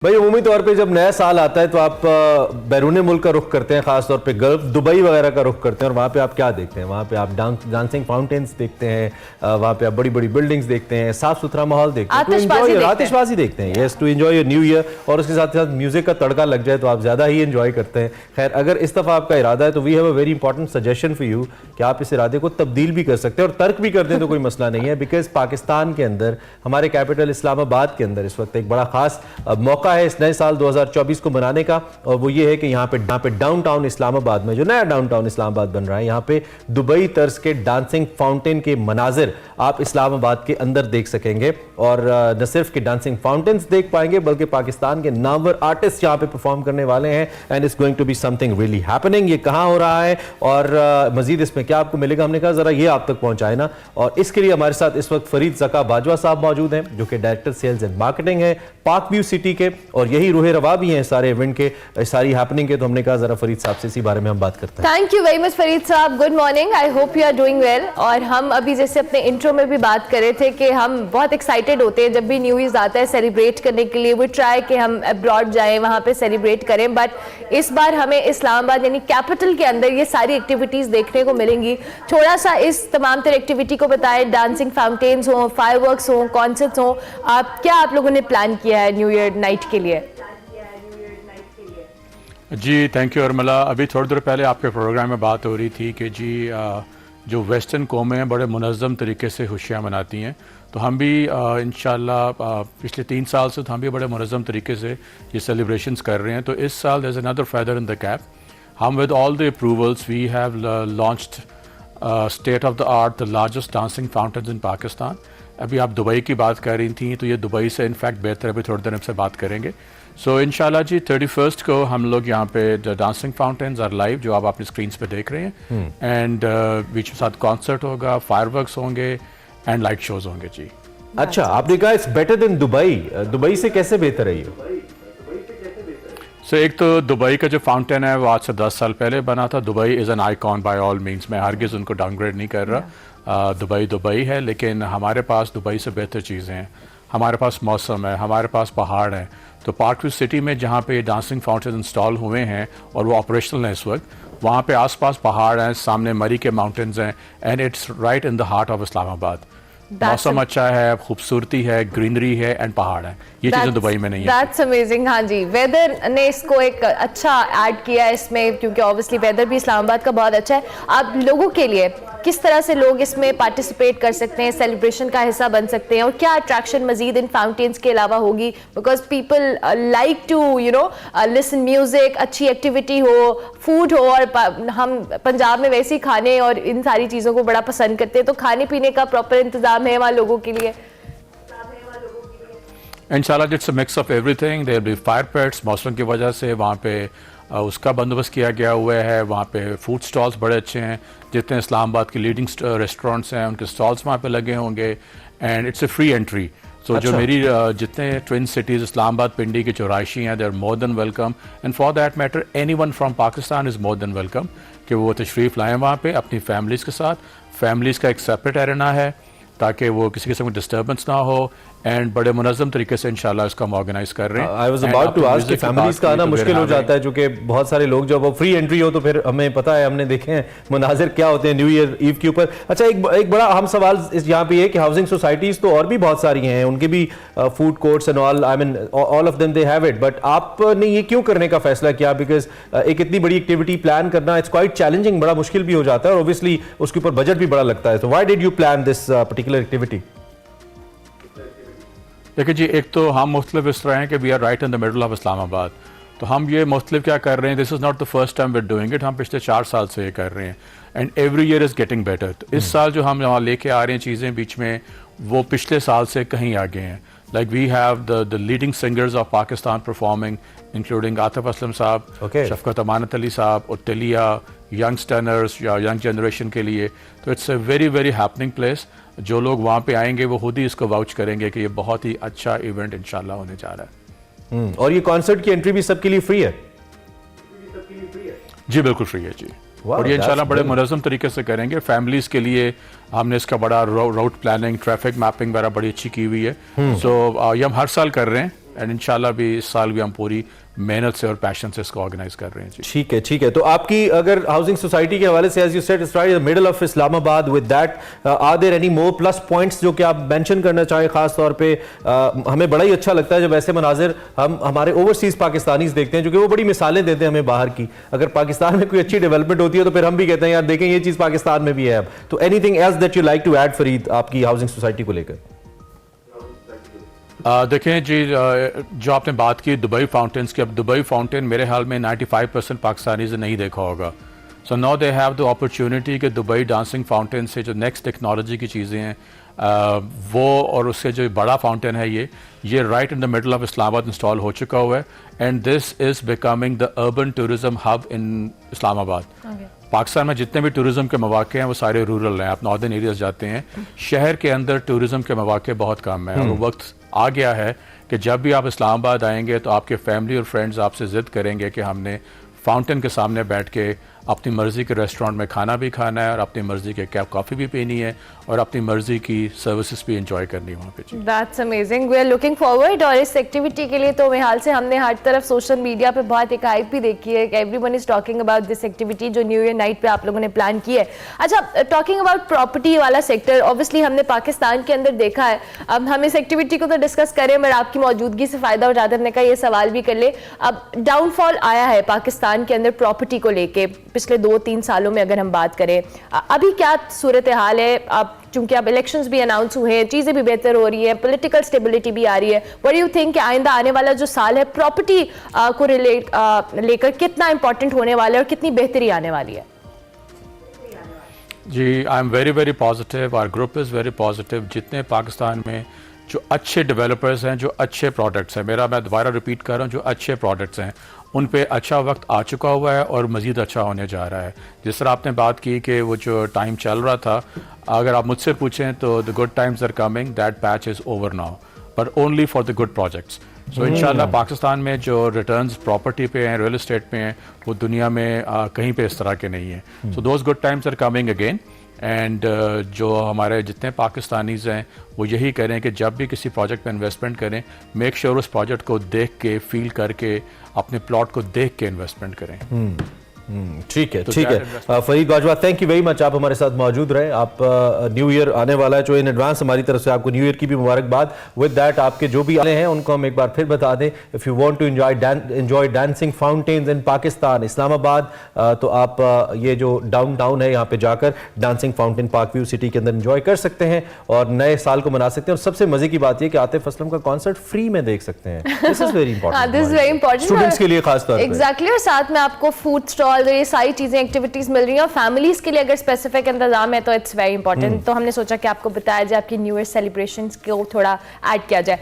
भाई उम्मीद तौर पे जब नया साल आता है तो आप बैरून मुल्क का रुख करते हैं, खासतौर पे गल्फ दुबई वगैरह का रुख करते हैं और वहाँ पे आप क्या देखते हैं? वहाँ पे आप डांसिंग फाउंटेन्स देखते हैं, वहाँ पे आप बड़ी बड़ी बिल्डिंग्स देखते हैं, साफ सुथरा माहौल देखते हैं, आतिशबाजी देखते हैं, yes, to enjoy your new year. और उसके साथ साथ म्यूजिक का तड़का लग जाए तो आप ज़्यादा ही एंजॉय करते हैं। खैर, अगर इस दफ़ा आपका इरादा है तो we have a very important suggestion for you कि आप इस इरादे को तब्दील भी कर सकते हैं और तर्क भी कर दें तो कोई मसला नहीं है। बिकॉज पाकिस्तान के अंदर, हमारे कैपिटल इस्लामाबाद के अंदर इस वक्त एक बड़ा खास मौका है इस नए साल 2024 को मनाने का, और वो ये है कि यहाँ पे डाउनटाउन इस्लामाबाद में, जो नया डाउनटाउन इस्लामाबाद बन रहा है, यहाँ पे दुबई तर्ज के डांसिंग फाउंटेन के मनाजिर आप इस्लामाबाद के अंदर देख सकेंगे। और न सिर्फ के डांसिंग फाउंटेन्स देख पाएंगे बल्कि पाकिस्तान के नामवर आर्टिस्ट यहाँ पे परफॉर्म करने वाले हैं। And it's going to be something really happening. ये कहाँ हो रहा है और मजीद इसमें क्या आपको मिलेगा, हमने कहा जरा ये आप तक पहुंचाए ना। और इसके लिए हमारे साथ इस वक्त फरीद ज़का बाजवा साहब मौजूद हैं, जो कि डायरेक्टर सेल्स एंड मार्केटिंग है पार्क व्यू सिटी के, और यही रूह रवा भी हैं सारे इवेंट के, सारी हैपनिंग के। तो हमने कहा जरा फरीद साहब से इसी बारे में हम बात करते हैं। Thank you very much Farid साहब, good morning, I hope you are doing well. और हम अभी जैसे अपने इंट्रो में भी बात कर रहे थे कि हम बहुत एक्साइटेड होते हैं जब भी न्यू ईयर आता है सेलिब्रेट करने के लिए। वी ट्राई कि हम अब्रॉड जाएं, वहाँ पे सेलिब्रेट करें, बट इस बार हमें इस्लामाबाद यानी कैपिटल के अंदर ये सारी एक्टिविटीज़ देखने को मिलेंगी। थोड़ा सा इस तमाम तरह एक्टिविटी को बताएं, डांसिंग फाउंटेन्स हों, फायरवर्क्स हों, कॉन्सर्ट्स हों, आप लोगों ने प्लान किया है न्यू ईयर नाइट के लिए? जी थैंक यू अर्मला। अभी थोड़ी देर पहले आपके प्रोग्राम में बात हो रही थी कि जी जो वेस्टर्न कौमें हैं बड़े मुनज़्ज़म तरीके से खुशियाँ मनाती हैं, तो हम भी इंशाल्लाह पिछले 3 साल से तो हम भी बड़े मुनज़्ज़म तरीके से ये सेलिब्रेशंस कर रहे हैं। तो इस साल there is another feather in the cap. हम with all the approvals we have launched state of the art the largest dancing fountains in Pakistan. अभी आप दुबई की बात कर रही थी, तो ये दुबई से इनफैक्ट बेहतर, अभी थोड़ी देर हमसे बात करेंगे। सो इंशाल्लाह जी 31st को हम लोग यहाँ पे the dancing fountains are live, जो आप अपनी स्क्रीन्स पे देख रहे हैं, एंड बीच में साथ कॉन्सर्ट होगा, फायरवर्क्स होंगे एंड लाइट शोज होंगे जी। अच्छा, आपने कहा it's better than Dubai. Dubai से कैसे बेहतर है ये? सो एक तो दुबई का जो फाउंटेन है वो आज से 10 साल पहले बना था। Dubai is an icon by all means, मैं हरगिज़ उनको डाउनग्रेड नहीं कर रहा। दुबई दुबई है, लेकिन हमारे पास दुबई से बेहतर चीज़ें हैं। हमारे पास मौसम है, हमारे पास पहाड़ हैं। तो पार्क व्यू सिटी में जहाँ पे डांसिंग फाउंटेन इंस्टॉल हुए हैं और वो ऑपरेशनल हैं इस वक्त, वहाँ पे आसपास पहाड़ हैं, सामने मरी के माउंटेन्स हैं, and it's right in the heart of Islamabad. मौसम अच्छा है, खूबसूरती है, ग्रीनरी है एंड पहाड़ है, ये चीज़ें दुबई में नहीं है। That's amazing. हाँ जी, वेदर ने इसको एक अच्छा ऐड किया है इसमें, क्योंकि ऑब्वियसली वेदर भी इस्लामाबाद का बहुत अच्छा है। आप लोगों के लिए किस तरह से लोग इसमें पार्टिसिपेट कर सकते हैं, सेलिब्रेशन का हिस्सा बन सकते हैं, और क्या अट्रैक्शन मजीद इन फाउंटेन्स के अलावा होगी? Because people like to listen music, अच्छी एक्टिविटी हो, फूड हो, और हम पंजाब में वैसे ही खाने और इन सारी चीज़ों को बड़ा पसंद करते हैं, तो खाने पीने का प्रॉपर इंतजाम है वहाँ लोगों के लिए? इंशाल्लाह it's a mix of everything. There be fire pits, मौसम की वजह से वहाँ पे उसका बंदोबस्त किया गया हुआ है। वहाँ पे फूड स्टॉल्स बड़े अच्छे हैं, जितने इस्लामाबाद की लीडिंग रेस्टोरेंट्स हैं उनके स्टॉल्स वहाँ पे लगे होंगे, and it's a free entry. So जो मेरी जितने ट्विन सिटीज़ इस्लामाबाद पिंडी के जो रहायशी हैं, they are more than welcome, and for that matter any one from Pakistan is more than welcome कि वो तशरीफ़ लाएँ वहाँ पे अपनी फैमिलीज़ के साथ। फैमिलीज़ का एक सेपरेट एरिना है ताकि वो किसी किस्म की डिस्टर्बेंस ना हो, एंड बड़े मुनज़्ज़म तरीके से इंशाल्लाह इसका हम ऑर्गेनाइज कर रहे हैं। I was about to ask कि फैमिलीज का आना मुश्किल हो जाता है, क्योंकि बहुत सारे लोग जब वो फ्री एंट्री हो तो फिर हमें पता है, हमने देखे हैं मुनाजिर क्या होते हैं न्यू ईयर ईव के ऊपर। अच्छा, एक बड़ा अहम सवाल यहाँ पे है कि हाउसिंग सोसाइटीज तो और भी बहुत सारी हैं, उनके भी food courts and all, I mean all of them they have it, but आपने ये क्यों करने का फैसला किया? बिकॉज एक इतनी बड़ी एक्टिविटी प्लान करना इट्स क्वाइट चैलेंजिंग, बड़ा मुश्किल भी हो जाता है, और ऑब्वियसली उसके ऊपर बजट भी बड़ा लगता है। तो why did you plan this particular activity? देखिए जी, एक तो हम मुख्तलिफ इस तरह हैं कि we are right in the middle of Islamabad, तो हम ये मुख्तलिफ क्या कर रहे हैं, this is not the first time we are doing it, हम पिछले 4 साल से ये कर रहे हैं, and every year is getting better. तो इस साल जो हम यहाँ लेके आ रहे हैं चीज़ें बीच में, वो पिछले साल से कहीं आगे हैं। Like we have the leading singers of Pakistan performing, including Atif Aslam sahab, Shafqat Amanat Ali sahab, उत्तलिया, यंगस्टर्स या यंग जनरेशन के लिए। तो it's a very very happening place. जो लोग वहाँ पे आएंगे वो खुद ही इसको वाउच करेंगे कि ये बहुत ही अच्छा इवेंट इंशाल्लाह होने जा रहा है। और ये कॉन्सर्ट की एंट्री भी सबके लिए फ्री है? जी बिल्कुल फ्री है जी, और ये इंशाल्लाह बड़े मुनज़्ज़म तरीके से करेंगे। फैमिलीज़ के लिए हमने इसका बड़ा रूट प्लानिंग, ट्रैफिक मैपिंग वगैरह बड़ी अच्छी की हुई है। सो ये हम हर साल कर रहे हैं, एंड इंशाल्लाह भी इस साल भी हम पूरी मेहनत से और पैशन से इसको ऑर्गेनाइज कर रहे हैं जी। ठीक है, ठीक है। तो आपकी अगर हाउसिंग सोसाइटी के हवाले से, as you said, it's right in the middle of Islamabad, with that are there any more plus points जो कि आप मेंशन करना चाहें? खास तौर पे हमें बड़ा ही अच्छा लगता है जब ऐसे मनाजिर हम हमारे ओवरसीज पाकिस्तानीज देखते हैं, क्योंकि वो बड़ी मिसालें देते हैं हमें बाहर की। अगर पाकिस्तान में कोई अच्छी डेवलपमेंट होती है तो फिर हम भी कहते हैं यार देखें ये चीज़ पाकिस्तान में भी है अब। तो anything else that you like to add Farid आपकी हाउसिंग सोसाइटी को लेकर? देखें जी, जो आपने बात की दुबई फाउंटेन्स की, अब दुबई फाउंटेन मेरे हाल में 95% पाकिस्तानीज़ ने नहीं देखा होगा। So now they have the opportunity कि दुबई डांसिंग फाउंटेन से जो नेक्स्ट टेक्नोलॉजी की चीज़ें हैं वो, और उससे जो बड़ा फाउंटेन है ये right in the middle of Islamabad install हो चुका हुआ है, and this is becoming the urban tourism hub इन इस्लामाबाद। पाकिस्तान में जितने भी टूरिज्म के मौके हैं वो सारे रूरल हैं। आप नॉर्दर्न एरियाज जाते हैं, शहर के अंदर टूरिज्म के मौके बहुत कम हैं, और वो वक्त आ गया है कि जब भी आप इस्लामाबाद आएंगे तो आपके फैमिली और फ्रेंड्स आपसे ज़िद करेंगे कि हमने फाउंटेन के सामने बैठ के अपनी मर्ज़ी के रेस्टोरेंट में खाना भी खाना है और अपनी मर्ज़ी के कप कॉफ़ी भी पीनी है और अपनी मर्ज़ी की सर्विसेज भी इंजॉय करनी है वहाँ पे। That's amazing, we are looking forward. और इस एक्टिविटी के लिए तो हाल से हमने हर तरफ सोशल मीडिया पे बहुत एक हाइप भी देखी है कि everyone is talking about this activity जो न्यू ईयर नाइट पे आप लोगों ने प्लान की है। अच्छा, टॉकिंग अबाउट प्रॉपर्टी वाला सेक्टर, ऑब्वियसली हमने पाकिस्तान के अंदर देखा है। अब हम इस एक्टिविटी को तो डिस्कस करें, मगर आपकी मौजूदगी से फ़ायदा उठाते हमने कहा ये सवाल भी कर ले। अब डाउनफॉल आया है पाकिस्तान के अंदर प्रॉपर्टी को लेके पिछले 2-3 सालों में अगर हम बात करें, अभी क्या सूरत हाल है? अब चूंकि अब इलेक्शंस भी अनाउंस हुए हैं, चीज़ें भी बेहतर हो रही है, पॉलिटिकल स्टेबिलिटी भी आ रही है, व्हाट डू यू थिंक कि आइंदा आने वाला जो साल है प्रॉपर्टी को लेकर कितना इंपॉर्टेंट होने वाला है और कितनी बेहतरी आने वाली है? जी, I am very very positive, our group is very positive. जितने पाकिस्तान में जो अच्छे डेवलपर्स हैं, जो अच्छे प्रोडक्ट्स हैं, मैं दोबारा रिपीट कर रहा हूँ, जो अच्छे प्रोडक्ट्स हैं उन पे अच्छा वक्त आ चुका हुआ है और मज़ीद अच्छा होने जा रहा है। जिस तरह आपने बात की कि वो जो टाइम चल रहा था, अगर आप मुझसे पूछें तो the good times are coming, that patch is over now, but only for the good projects. So इंशाल्लाह पाकिस्तान में जो रिटर्न्स प्रॉपर्टी पे हैं, रियल एस्टेट पे हैं, वो दुनिया में कहीं पे इस तरह के नहीं हैं। So those good times are coming again, and जो हमारे जितने पाकिस्तानीज हैं वो यही करें कि जब भी किसी प्रोजेक्ट पे इन्वेस्टमेंट करें, मेक श्योर उस प्रोजेक्ट को देख के, फील करके, अपने प्लॉट को देख के इन्वेस्टमेंट करें। ठीक है, ठीक है। Farid Bajwa, thank you very much, आप हमारे साथ मौजूद रहे। आप न्यू ईयर आने वाला है, जो इन एडवांस हमारी तरफ से आपको न्यू ईयर की भी मुबारकबाद। विद दैट आपके जो भी आने हैं उनको हम एक बार फिर बता दें, if you want to enjoy dancing fountains in Pakistan, Islamabad, तो आप ये जो डाउनटाउन है यहाँ पे जाकर dancing fountain park view city के अंदर एंजॉय कर सकते हैं और नए साल को मना सकते हैं। और सबसे मजे की बात यह कि आतिफ असलम का कॉन्सर्ट फ्री में देख सकते हैं। This is very important, this is very important students के लिए खास तौर पे। एग्जैक्टली, और साथ में आपको फूड स्टॉल, ये सारी चीजें, एक्टिविटीज मिल रही हैं, और फैमिलीज के लिए अगर स्पेसिफिक इंतजाम है तो इट्स वेरी इंपॉर्टेंट। तो हमने सोचा कि आपको बताया जाए, आपकी न्यू ईयर सेलिब्रेशंस को थोड़ा ऐड किया जाए।